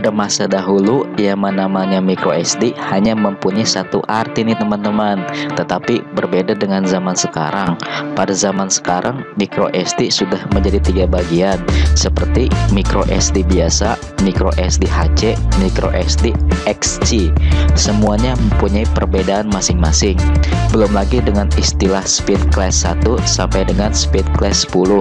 Pada masa dahulu, yang namanya micro SD hanya mempunyai satu arti nih teman-teman. Tetapi berbeda dengan zaman sekarang. Pada zaman sekarang, micro SD sudah menjadi 3 bagian, seperti micro SD biasa, micro SD HC, micro SD XC. Semuanya mempunyai perbedaan masing-masing. Belum lagi dengan istilah speed class 1 sampai dengan speed class 10,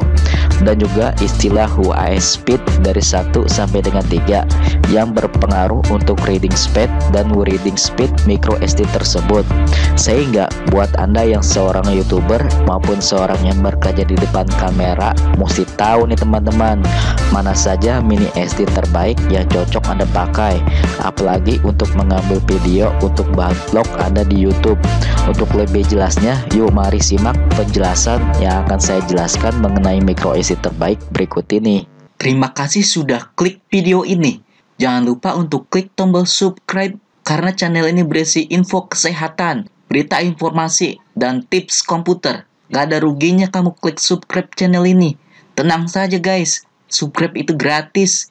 dan juga istilah UAS speed dari 1 sampai dengan 3 yang berpengaruh untuk reading speed dan reading speed micro SD tersebut. Sehingga buat Anda yang seorang YouTuber maupun seorang yang bekerja di depan kamera, mesti tahu nih teman-teman, mana saja mini SD terbaik yang cocok Anda pakai, apalagi untuk mengambil video untuk bahan vlog Anda di YouTube. Untuk lebih jelasnya, yuk mari simak penjelasan yang akan saya jelaskan mengenai micro SD terbaik berikut ini. Terima kasih sudah klik video ini. Jangan lupa untuk klik tombol subscribe karena channel ini berisi info kesehatan, berita informasi, dan tips komputer. Gak ada ruginya kamu klik subscribe channel ini. Tenang saja guys, subscribe itu gratis,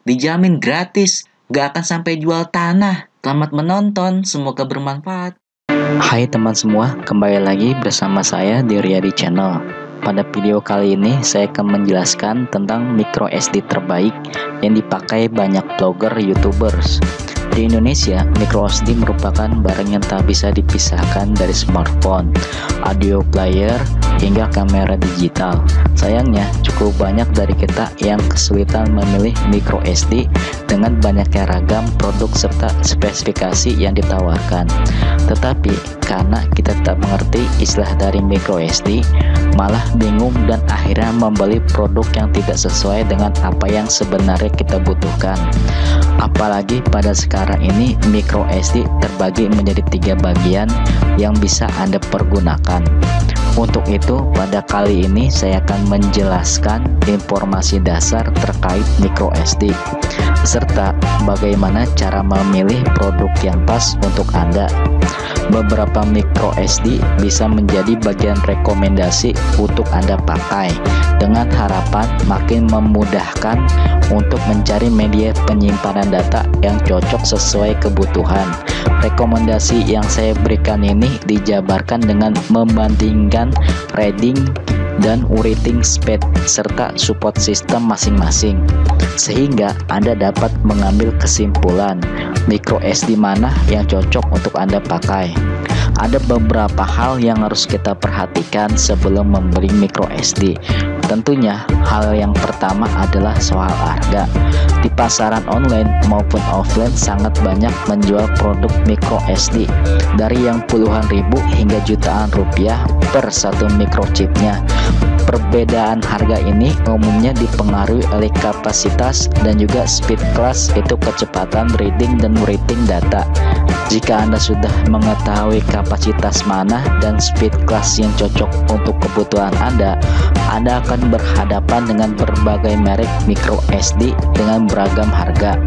dijamin gratis, gak akan sampai jual tanah. Selamat menonton, semoga bermanfaat. Hai teman semua, kembali lagi bersama saya di Riyadi Channel. Pada video kali ini saya akan menjelaskan tentang micro SD terbaik yang dipakai banyak blogger YouTubers. Di Indonesia, micro SD merupakan barang yang tak bisa dipisahkan dari smartphone, audio player, hingga kamera digital. Sayangnya, cukup banyak dari kita yang kesulitan memilih micro SD dengan banyaknya ragam produk serta spesifikasi yang ditawarkan. Tetapi, karena kita tak mengerti istilah dari micro SD, malah bingung dan akhirnya membeli produk yang tidak sesuai dengan apa yang sebenarnya kita butuhkan. Apalagi pada sekarang ini micro SD terbagi menjadi 3 bagian yang bisa Anda pergunakan. Untuk itu, pada kali ini saya akan menjelaskan informasi dasar terkait micro SD, serta bagaimana cara memilih produk yang pas untuk Anda. Beberapa micro SD bisa menjadi bagian rekomendasi untuk Anda pakai, dengan harapan makin memudahkan untuk mencari media penyimpanan data yang cocok sesuai kebutuhan. Rekomendasi yang saya berikan ini dijabarkan dengan membandingkan reading dan writing speed serta support sistem masing-masing, sehingga Anda dapat mengambil kesimpulan micro SD mana yang cocok untuk Anda pakai. Ada beberapa hal yang harus kita perhatikan sebelum membeli micro SD. Tentunya hal yang pertama adalah soal harga. Di pasaran online maupun offline sangat banyak menjual produk micro SD, dari yang puluhan ribu hingga jutaan rupiah per satu microchipnya. Perbedaan harga ini umumnya dipengaruhi oleh kapasitas dan juga speed class, itu kecepatan reading dan writing data. Jika Anda sudah mengetahui kapasitas mana dan speed class yang cocok untuk kebutuhan Anda akan berhadapan dengan berbagai merek micro SD dengan beragam harga.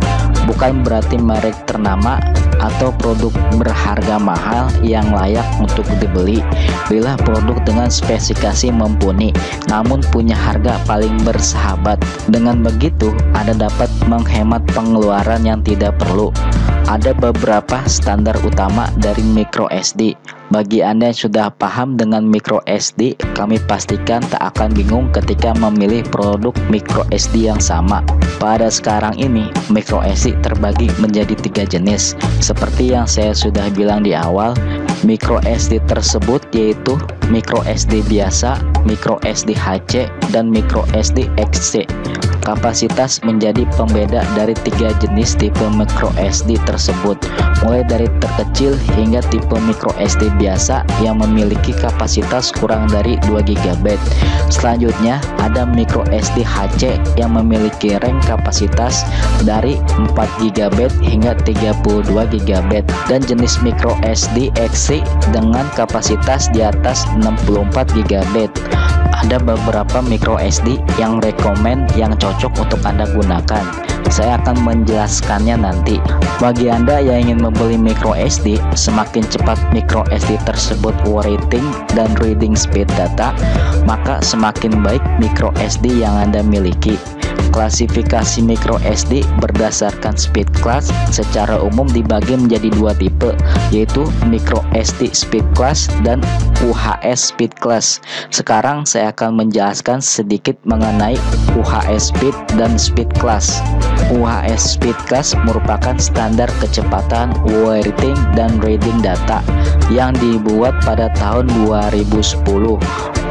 Bukan berarti merek ternama atau produk berharga mahal yang layak untuk dibeli. Bila produk dengan spesifikasi mumpuni namun punya harga paling bersahabat. Dengan begitu, Anda dapat menghemat pengeluaran yang tidak perlu. Ada beberapa standar utama dari micro SD. Bagi Anda yang sudah paham dengan micro SD, kami pastikan tak akan bingung ketika memilih produk micro SD yang sama. Pada sekarang ini, micro SD terbagi menjadi 3 jenis. Seperti yang saya sudah bilang di awal, micro SD tersebut yaitu micro SD biasa, micro SD HC, dan micro SD XC. Kapasitas menjadi pembeda dari 3 jenis tipe micro SD tersebut, mulai dari terkecil hingga tipe micro SD biasa yang memiliki kapasitas kurang dari 2 GB. Selanjutnya ada micro SD HC yang memiliki range kapasitas dari 4 GB hingga 32 GB, dan jenis micro SD XC dengan kapasitas di atas 64 GB. Ada beberapa micro SD yang rekomen yang cocok untuk Anda gunakan. Saya akan menjelaskannya nanti. Bagi Anda yang ingin membeli micro SD, semakin cepat micro SD tersebut writing dan reading speed data, maka semakin baik micro SD yang Anda miliki. Klasifikasi micro SD berdasarkan speed class secara umum dibagi menjadi dua tipe, yaitu micro SD speed class dan UHS speed class. Sekarang saya akan menjelaskan sedikit mengenai UHS speed dan speed class. UHS speed class merupakan standar kecepatan writing dan reading data yang dibuat pada tahun 2010.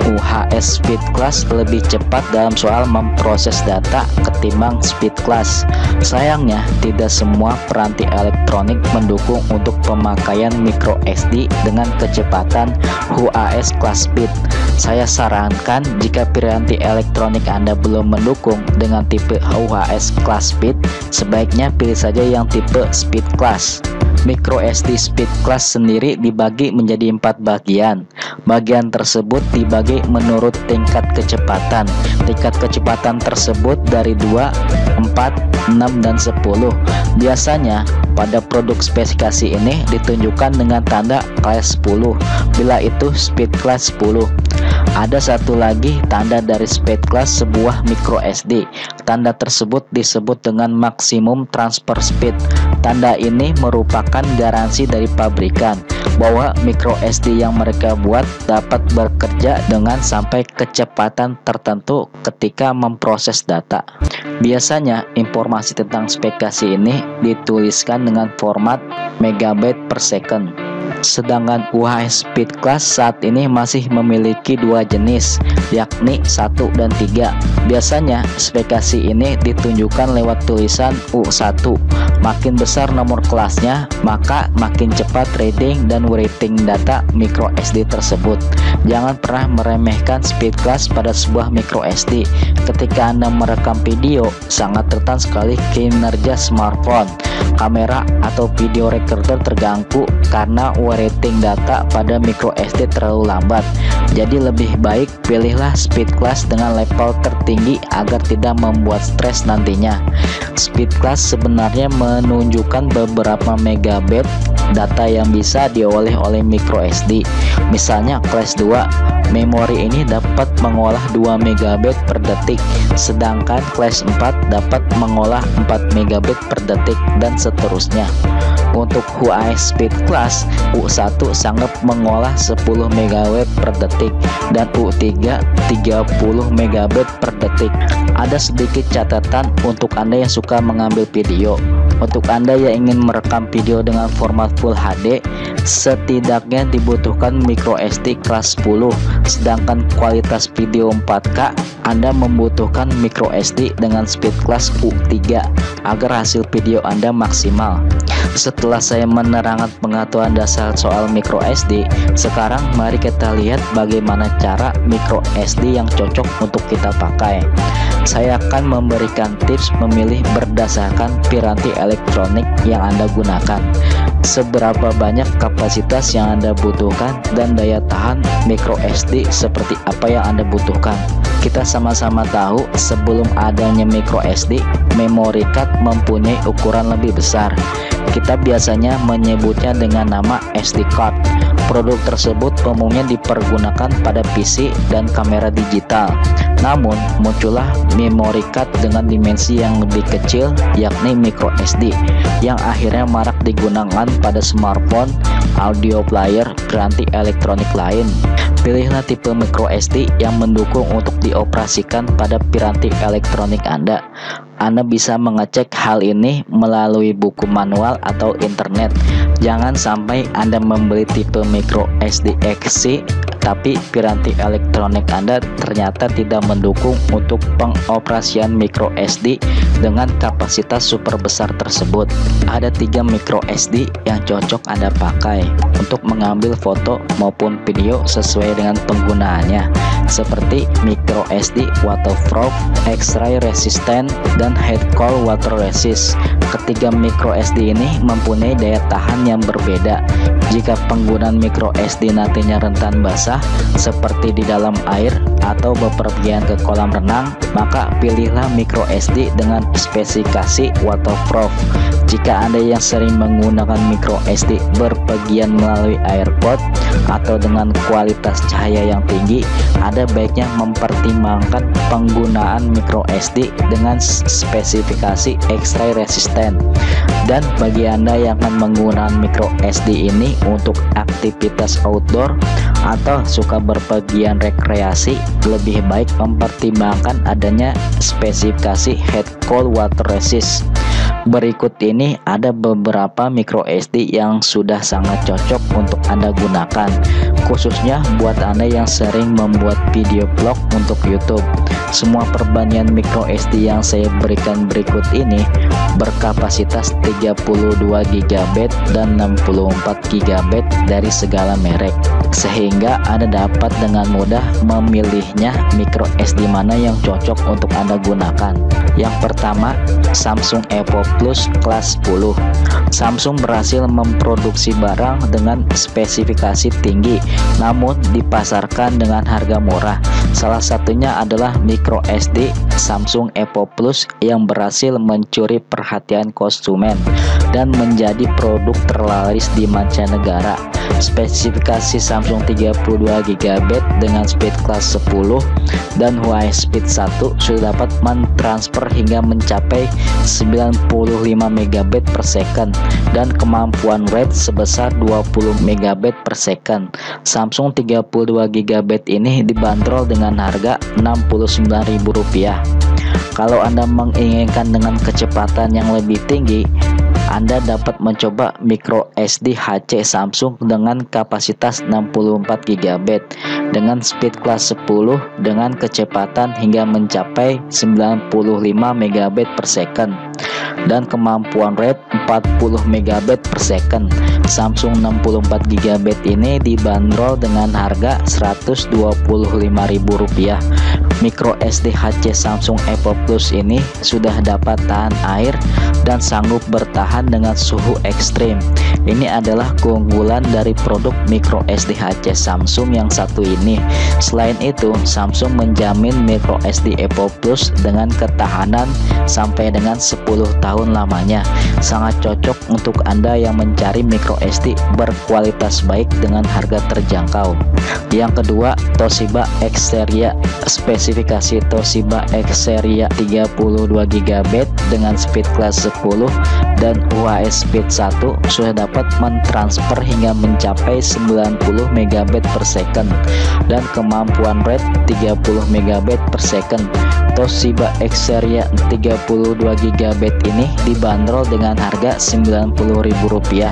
UHS speed class lebih cepat dalam soal memproses data ketimbang speed class. Sayangnya, tidak semua peranti elektronik mendukung untuk pemakaian micro SD dengan kecepatan UHS class speed. Saya sarankan jika piranti elektronik Anda belum mendukung dengan tipe UHS class speed, sebaiknya pilih saja yang tipe speed class. Micro SD speed class sendiri dibagi menjadi 4 bagian. Bagian tersebut dibagi menurut tingkat kecepatan. Tingkat kecepatan tersebut dari 2, 4, 6, dan 10. Biasanya pada produk spesifikasi ini ditunjukkan dengan tanda kelas 10, bila itu speed class 10. Ada satu lagi tanda dari speed class sebuah micro SD. Tanda tersebut disebut dengan maksimum transfer speed. Tanda ini merupakan garansi dari pabrikan bahwa micro SD yang mereka buat dapat bekerja dengan sampai kecepatan tertentu ketika memproses data. Biasanya informasi tentang spesifikasi ini dituliskan dengan format megabyte per second. Sedangkan UHS speed class saat ini masih memiliki dua jenis, yakni 1 dan 3. Biasanya spesifikasi ini ditunjukkan lewat tulisan U1. Makin besar nomor kelasnya, maka makin cepat reading dan writing data micro SD tersebut. Jangan pernah meremehkan speed class pada sebuah micro SD. Ketika Anda merekam video, sangat rentan sekali kinerja smartphone. Kamera atau video recorder terganggu karena writing data pada micro SD terlalu lambat. Jadi lebih baik pilihlah speed class dengan level tertinggi agar tidak membuat stres nantinya. Speed class sebenarnya menunjukkan beberapa megabyte data yang bisa dioleh oleh micro SD. Misalnya kelas 2, memori ini dapat mengolah 2 MB per detik, sedangkan kelas 4 dapat mengolah 4 MB per detik, dan seterusnya. Untuk UHS speed class, U1 sanggup mengolah 10 MB per detik dan U3 30 MB per detik. Ada sedikit catatan untuk Anda yang suka mengambil video. Untuk Anda yang ingin merekam video dengan format Full HD, setidaknya dibutuhkan micro SD kelas 10, sedangkan kualitas video 4K Anda membutuhkan micro SD dengan speed class U3 agar hasil video Anda maksimal. Setelah saya menerangkan pengetahuan dasar soal micro SD, sekarang mari kita lihat bagaimana cara micro SD yang cocok untuk kita pakai. Saya akan memberikan tips memilih berdasarkan piranti elektronik yang Anda gunakan, seberapa banyak kapasitas yang Anda butuhkan, dan daya tahan micro SD seperti apa yang Anda butuhkan. Kita sama-sama tahu sebelum adanya micro SD, memory card mempunyai ukuran lebih besar. Kita biasanya menyebutnya dengan nama SD card. Produk tersebut umumnya dipergunakan pada PC dan kamera digital. Namun, muncullah memory card dengan dimensi yang lebih kecil, yakni micro SD, yang akhirnya marak digunakan pada smartphone, audio player, piranti elektronik lain. Pilihlah tipe micro SD yang mendukung untuk dioperasikan pada piranti elektronik Anda. Anda bisa mengecek hal ini melalui buku manual atau internet. Jangan sampai Anda membeli tipe micro SD XC, tapi piranti elektronik Anda ternyata tidak mendukung untuk pengoperasian micro SD dengan kapasitas super besar tersebut. Ada 3 micro SD yang cocok Anda pakai untuk mengambil foto maupun video sesuai dengan penggunaannya, seperti micro SD waterproof, X-ray resistant, dan head cool water resist. Ketiga micro SD ini mempunyai daya tahan yang berbeda. Jika penggunaan micro SD nantinya rentan basah seperti di dalam air, atau bepergian ke kolam renang, maka pilihlah micro SD dengan spesifikasi waterproof. Jika Anda yang sering menggunakan micro SD berpergian melalui airport atau dengan kualitas cahaya yang tinggi, ada baiknya mempertimbangkan penggunaan micro SD dengan spesifikasi X-ray resistant. Dan bagi Anda yang akan menggunakan micro SD ini untuk aktivitas outdoor atau suka berpergian rekreasi, lebih baik mempertimbangkan adanya spesifikasi head cold water resist. Berikut ini ada beberapa micro SD yang sudah sangat cocok untuk Anda gunakan, khususnya buat Anda yang sering membuat video vlog untuk YouTube. Semua perbandingan micro SD yang saya berikan berikut ini berkapasitas 32 GB dan 64 GB dari segala merek, sehingga Anda dapat dengan mudah memilihnya micro SD mana yang cocok untuk Anda gunakan. Yang pertama, Samsung Evo Plus kelas 10. Samsung berhasil memproduksi barang dengan spesifikasi tinggi, namun dipasarkan dengan harga murah. Salah satunya adalah micro SD Samsung Evo Plus yang berhasil mencuri perhatian konsumen dan menjadi produk terlaris di mancanegara. Spesifikasi Samsung 32 GB dengan speed kelas 10 dan Huawei Speed 1 sudah dapat mentransfer hingga mencapai 95 MB per second dan kemampuan read sebesar 20 MB per second. Samsung 32 GB ini dibanderol dengan harga Rp69.000. Kalau Anda menginginkan dengan kecepatan yang lebih tinggi, Anda dapat mencoba micro SD HC Samsung dengan kapasitas 64 GB dengan speed kelas 10 dengan kecepatan hingga mencapai 95 MB per second dan kemampuan read 40 MB per second. Samsung 64 GB ini dibanderol dengan harga Rp125.000. Micro SD HC Samsung Evo Plus ini sudah dapat tahan air dan sanggup bertahan dengan suhu ekstrim. Ini adalah keunggulan dari produk micro SD HC Samsung yang satu ini. Selain itu, Samsung menjamin micro SD Evo Plus dengan ketahanan sampai dengan 10 tahun lamanya. Sangat cocok untuk Anda yang mencari micro SD berkualitas baik dengan harga terjangkau. Yang kedua, Toshiba Xperia. Spesifikasi Toshiba Xperia 32 GB dengan speed kelas 10 dan Huawei Speed 1 sudah dapat mentransfer hingga mencapai 90 MB per second dan kemampuan read 30 MB per second. Toshiba Xperia 32 GB ini dibanderol dengan harga Rp90.000.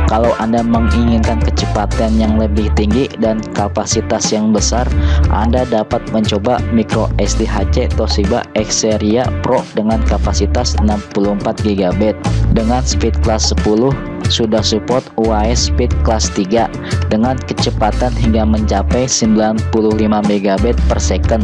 Kalau Anda menginginkan kecepatan yang lebih tinggi dan kapasitas yang besar, Anda dapat mencoba micro SD HC Toshiba Xperia Pro dengan kapasitas 64 GB dengan speed kelas 10 sudah support Huawei Speed kelas 3 dengan kecepatan hingga mencapai 95 MB per second,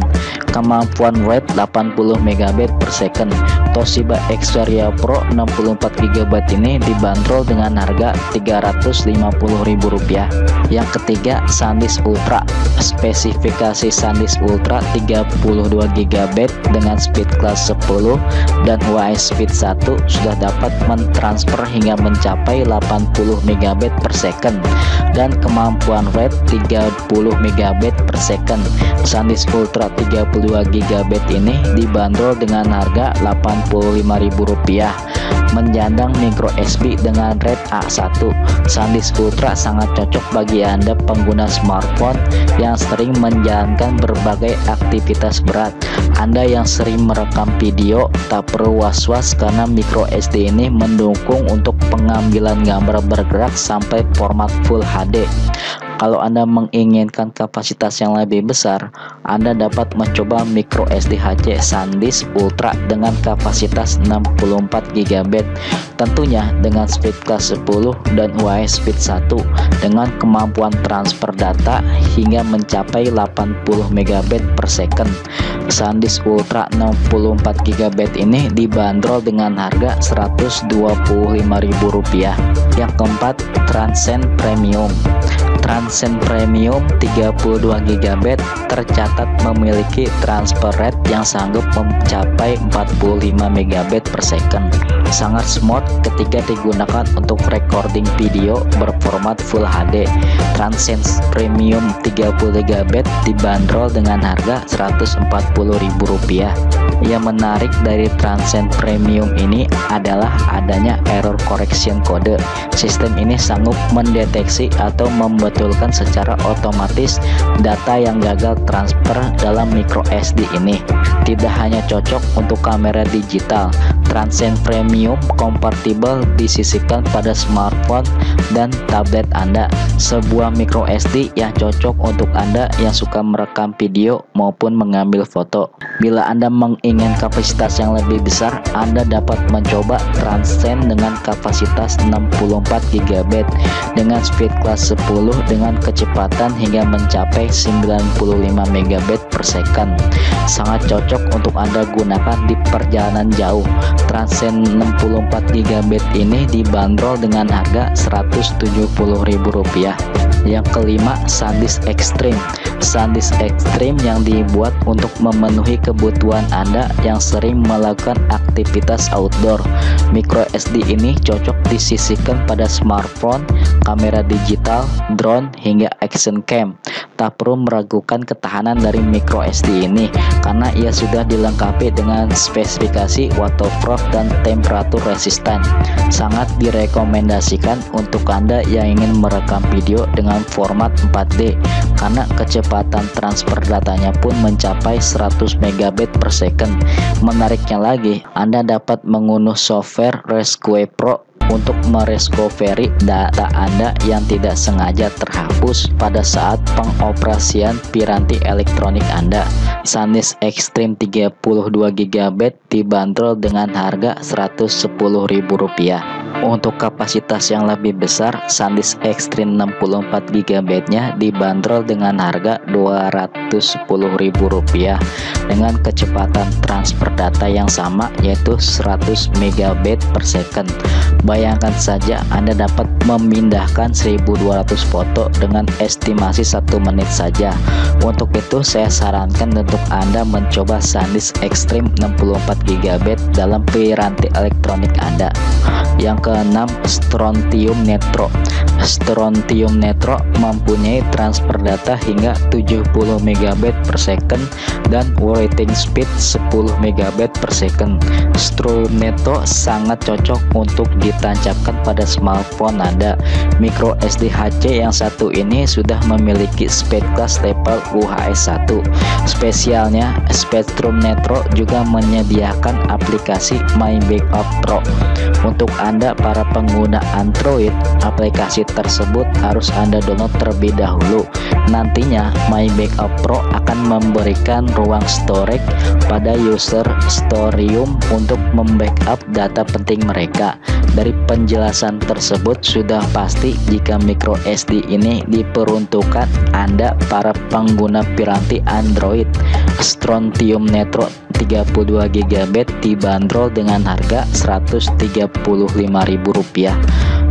kemampuan read 80 MB per second. Toshiba Xperia Pro 64 GB ini dibanderol dengan harga Rp350.000. Yang ketiga, SanDisk Ultra. Spesifikasi SanDisk Ultra 32 GB dengan speed kelas 10 dan Huawei Speed 1 sudah dapat mentransfer hingga mencapai 80 MB per second dan kemampuan read 30 MB per second. SanDisk Ultra 32 GB ini dibanderol dengan harga Rp85.000. Menjandang micro SD dengan RAID A1. SanDisk Ultra sangat cocok bagi Anda pengguna smartphone yang sering menjalankan berbagai aktivitas berat. Anda yang sering merekam video tak perlu was-was karena micro SD ini mendukung untuk pengambilan gambar bergerak sampai format Full HD. Kalau Anda menginginkan kapasitas yang lebih besar, Anda dapat mencoba micro SD HC SanDisk Ultra dengan kapasitas 64 GB, tentunya dengan speed kelas 10 dan Huawei Speed 1 dengan kemampuan transfer data hingga mencapai 80 MB per second. SanDisk Ultra 64 GB ini dibanderol dengan harga Rp125.000. Yang keempat, Transcend Premium. Transcend Premium 32GB tercatat memiliki transfer rate yang sanggup mencapai 45 MB per second. Sangat smooth ketika digunakan untuk recording video berformat Full HD. Transcend Premium 30GB dibanderol dengan harga Rp140.000. Yang menarik dari Transcend Premium ini adalah adanya error correction code. Sistem ini sanggup mendeteksi atau membetulkan secara otomatis data yang gagal transfer dalam micro SD ini. Tidak hanya cocok untuk kamera digital, Transcend Premium kompatibel disisipkan pada smartphone dan tablet Anda. Sebuah micro SD yang cocok untuk Anda yang suka merekam video maupun mengambil foto. Bila Anda menginginkan kapasitas yang lebih besar, Anda dapat mencoba Transcend dengan kapasitas 64GB dengan speed kelas 10 dengan kecepatan hingga mencapai 95 MB per second. Sangat cocok untuk Anda gunakan di perjalanan jauh. Transcend 64GB ini dibanderol dengan harga Rp170.000. Yang kelima, SanDisk Extreme. SanDisk Extreme yang dibuat untuk memenuhi kebutuhan Anda yang sering melakukan aktivitas outdoor. Micro SD ini cocok disisipkan pada smartphone, kamera digital, drone, hingga action cam. Tak perlu meragukan ketahanan dari micro SD ini karena ia sudah dilengkapi dengan spesifikasi waterproof dan temperatur resistan. Sangat direkomendasikan untuk Anda yang ingin merekam video dengan format 4D karena kecepatan transfer datanya pun mencapai 100 MB per second. Menariknya lagi, Anda dapat mengunduh software Rescue Pro untuk merecovery data Anda yang tidak sengaja terhapus pada saat pengoperasian piranti elektronik Anda. SanDisk Extreme 32GB dibanderol dengan harga Rp110.000. Untuk kapasitas yang lebih besar, SanDisk Extreme 64GB-nya dibanderol dengan harga Rp210.000 dengan kecepatan transfer data yang sama yaitu 100 MB per second. Bayangkan saja Anda dapat memindahkan 1200 foto dengan estimasi 1 menit saja. Untuk itu saya sarankan untuk Anda mencoba SanDisk Extreme 64GB dalam piranti elektronik Anda. Yang keenam, Strontium Netro. Strontium Netro mempunyai transfer data hingga 70 MB per second dan writing speed 10 MB per second. Strontium Netro sangat cocok untuk ditancapkan pada smartphone Anda. Micro SD HC yang satu ini sudah memiliki speed class level UHS 1. Spesialnya, Spectrum Netro juga menyediakan aplikasi My Backup Pro. Untuk Anda para pengguna Android, aplikasi tersebut harus Anda download terlebih dahulu. Nantinya My Backup Pro akan memberikan ruang storage pada user Storium untuk membackup data penting mereka. Dari penjelasan tersebut sudah pasti jika micro SD ini diperuntukkan Anda para pengguna piranti Android. Strontium Netro 32GB dibanderol dengan harga Rp135.000.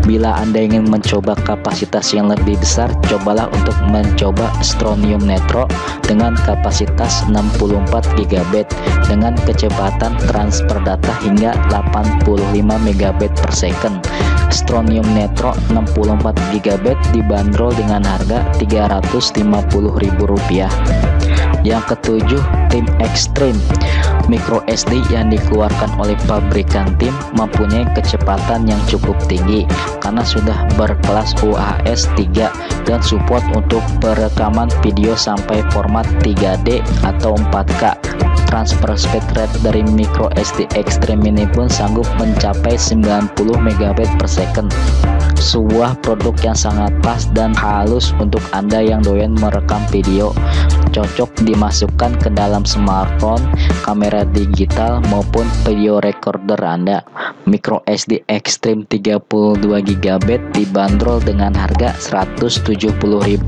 Bila Anda ingin mencoba kapasitas yang lebih besar, cobalah untuk mencoba Strontium Netro dengan kapasitas 64GB dengan kecepatan transfer data hingga 85 MB per second. Strontium Netro 64GB dibanderol dengan harga Rp350.000. Yang ketujuh, Tim Extreme. Micro SD yang dikeluarkan oleh pabrikan Tim mempunyai kecepatan yang cukup tinggi karena sudah berkelas UHS 3 dan support untuk perekaman video sampai format 3D atau 4K. Transfer speed rate dari micro SD Extreme ini pun sanggup mencapai 90 MB per second. Sebuah produk yang sangat pas dan halus untuk Anda yang doyan merekam video. Cocok dimasukkan ke dalam smartphone, kamera digital maupun video recorder Anda. Micro SD Extreme 32GB dibanderol dengan harga Rp170.000.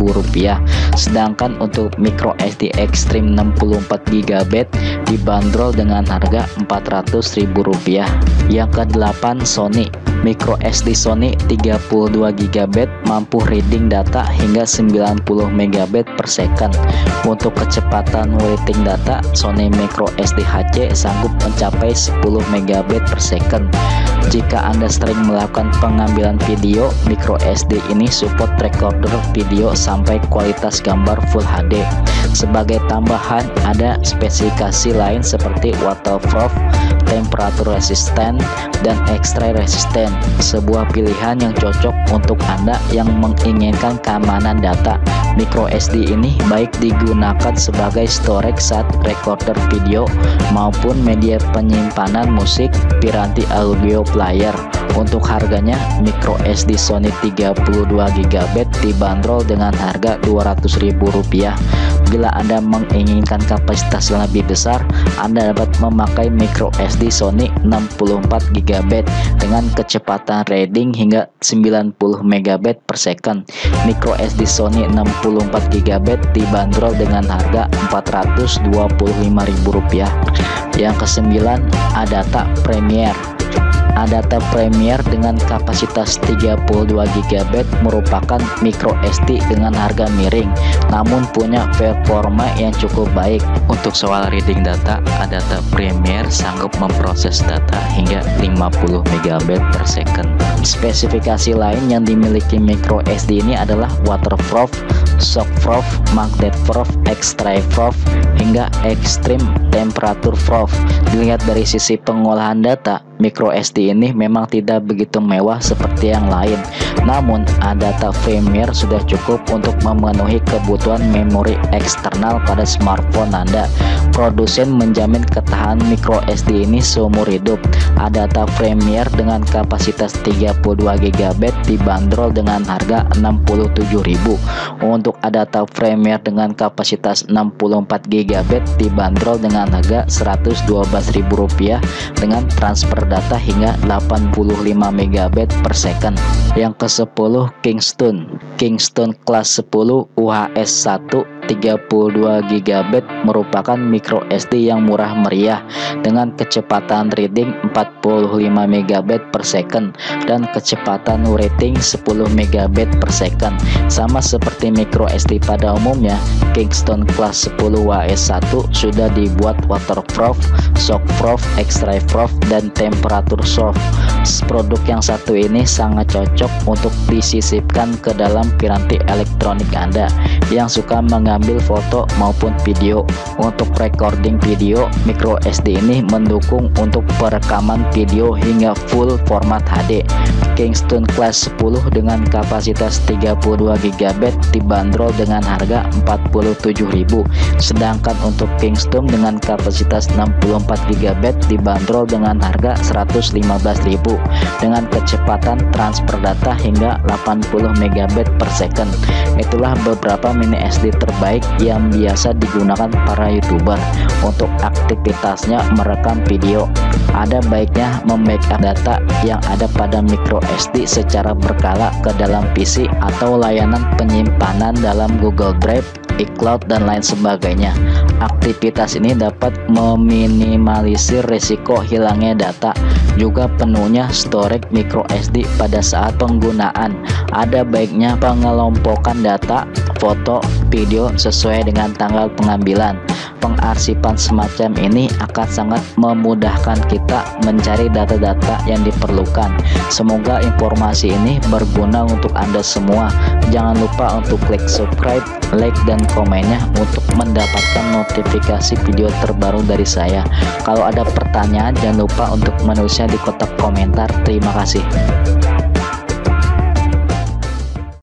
Sedangkan untuk micro SD Extreme 64GB dibanderol dengan harga Rp400.000. Yang ke-8, Sony Micro SD Sony 32GB mampu reading data hingga 90 MB per second. Untuk kecepatan writing data, Sony Micro SD HC sanggup mencapai 10 MB per second. Jika Anda sering melakukan pengambilan video, Micro SD ini support recorder video sampai kualitas gambar Full HD. Sebagai tambahan, ada spesifikasi lain seperti waterproof, temperature resistant, dan X-ray resistant. Sebuah pilihan yang cocok untuk Anda yang menginginkan keamanan data. Micro SD ini baik digunakan sebagai storage saat recorder video maupun media penyimpanan musik, piranti audio player. Untuk harganya, Micro SD Sony 32GB dibanderol dengan harga Rp200.000. Bila Anda menginginkan kapasitas yang lebih besar, Anda dapat memakai Micro SD Sony 64GB dengan kecepatan reading hingga 90 MB per second. Micro SD Sony 64GB dibanderol dengan harga Rp425.000. Yang ke-9, Adata Premier. Adata Premier dengan kapasitas 32GB merupakan micro SD dengan harga miring, namun punya performa yang cukup baik. Untuk soal reading data, Adata Premier sanggup memproses data hingga 50 MB per second. Spesifikasi lain yang dimiliki micro SD ini adalah waterproof, shockproof, magnetproof, X-ray proof, hingga extreme temperature proof. Dilihat dari sisi pengolahan data, micro SD ini memang tidak begitu mewah seperti yang lain. Namun, Adata Premier sudah cukup untuk memenuhi kebutuhan memori eksternal pada smartphone Anda. Produsen menjamin ketahanan micro SD ini seumur hidup. Adata Premier dengan kapasitas 32GB dibanderol dengan harga Rp67.000. Untuk Adata Premier dengan kapasitas 64GB dibanderol dengan harga Rp112.000 dengan transfer data hingga 85 MB per second. Yang ke-10, Kingston kelas 10 UHS 1 32GB merupakan micro SD yang murah meriah dengan kecepatan reading 45 MB per second dan kecepatan writing 10 MB per second. Sama seperti micro SD pada umumnya, Kingston kelas 10 UHS 1 sudah dibuat waterproof, shockproof, X-ray proof, dan temperature proof. Produk yang satu ini sangat cocok untuk disisipkan ke dalam piranti elektronik Anda yang suka mengambil foto maupun video. Untuk recording video, micro SD ini mendukung untuk perekaman video hingga full format HD. Kingston kelas 10 dengan kapasitas 32GB dibanderol dengan harga Rp47.000. Sedangkan untuk Kingston dengan kapasitas 64GB dibanderol dengan harga Rp115.000 dengan kecepatan transfer data hingga 80 MB per second. Itulah beberapa mini SD terbaik yang biasa digunakan para YouTuber untuk aktivitasnya merekam video. Ada baiknya membackup data yang ada pada micro SD secara berkala ke dalam PC atau layanan penyimpanan dalam Google Drive, iCloud, dan lain sebagainya. Aktivitas ini dapat meminimalisir risiko hilangnya data. Juga penuhnya storage micro SD pada saat penggunaan. Ada baiknya pengelompokan data, foto, video sesuai dengan tanggal pengambilan. Pengarsipan semacam ini akan sangat memudahkan kita mencari data-data yang diperlukan. Semoga informasi ini berguna untuk Anda semua. Jangan lupa untuk klik subscribe, like, dan komennya untuk mendapatkan notifikasi video terbaru dari saya. Kalau ada pertanyaan, jangan lupa untuk menulisnya di kotak komentar. Terima kasih.